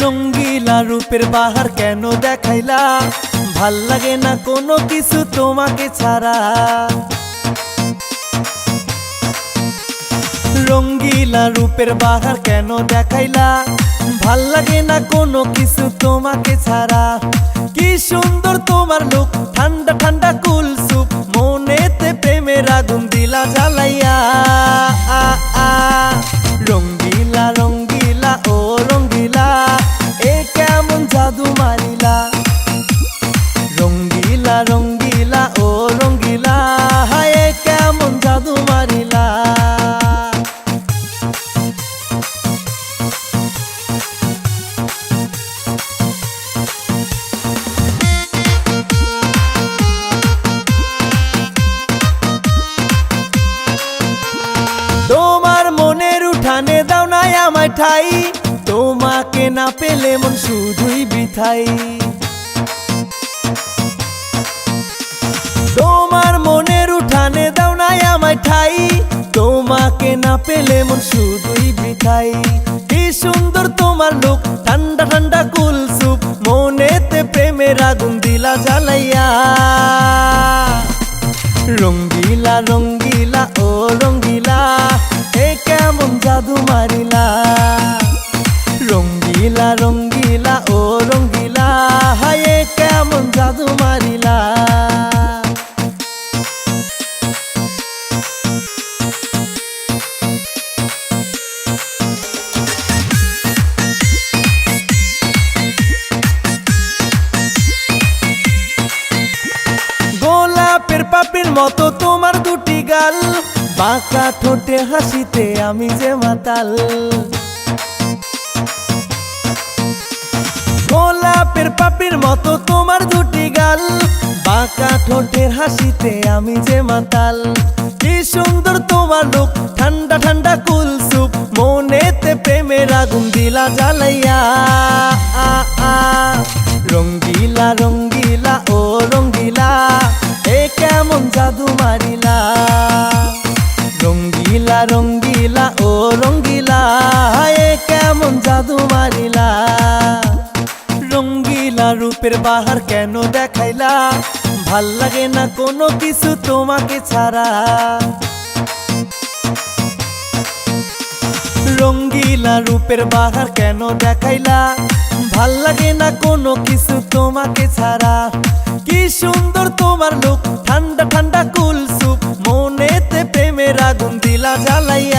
রঙ্গিলা রূপের বাহার কেন দেখাইলা, ভাল লাগে না কোনো কিছু তোমাকে ছাড়া। রঙ্গিলা রূপের বাহার কেন দেখাইলা, ভাল লাগে না কোনো কিছু তোমাকে ছাড়া। কি সুন্দর তোমার লুক, ঠান্ডা ঠান্ডা কুলসুপ, মনেতে প্রেমের আগুন দিলা জ্বালাইয়া। রঙ্গিলা রঙ্গিলা ও রঙ্গিলা, এ কেমন জাদু মারিলা। রঙ্গিলা রঙ্গিলা ও রঙ্গিলা, হায় কেমন জাদু মারিলা। তোমার মনের উঠানে দাও নাই আমায় ঠাই, তোমাকে না পেলে মন শুধুই বৃথাই। তোমার মনের উঠানে দাও নাই আমায় ঠাই, তোমাকে না পেলে মন শুধুই বৃথাই। কি সুন্দর তোমার লুক, ঠান্ডা ঠান্ডা কুলসুপ, মনেতে প্রেমের আগুন দিলা জ্বালাইয়া। রঙ্গিলা রঙ্গিলা ও রঙ্গিলা, এ কেমন জাদু মারিলা। রঙ্গিলা রঙ্গিলা ও রঙ্গিলা, হায় কেমন জাদু মারিলা। গোলাপের পাপড়ির মতো তোমার দুটি গাল, বাঁকা ঠোঁটে হাসিতে আমি যে মাতাল। গোলাপের পাপড়ির মতো তোমার দুটি গাল, বাঁকা ঠোঁটের হাসিতে আমি যে মাতাল। কি সুন্দর তোমার লুক, ঠান্ডা ঠান্ডা কুলসুপ, মনেতে প্রেমের আগুন দিলা জ্বালাইয়া। রঙ্গিলা রঙ্গিলা ও রঙ্গিলা, এ কেমন জাদু মারিলা। রঙ্গিলা রঙ্গিলা ও রঙ্গিলা, এ কেমন জাদু মারিলা। রঙ্গিলা রূপের বাহার কেন দেখাইলা, ভাল লাগে না কোনো কিছু তোমাকে ছাড়া। রঙ্গিলা রূপের বাহার কেন দেখাইলা, ভাল লাগে না কোনো কিছু তোমাকে ছাড়া। কি সুন্দর তোমার লুক, ঠান্ডা ঠান্ডা কুলসুপ, মনেতে প্রেমের আগুন দিলা জ্বালাইয়া।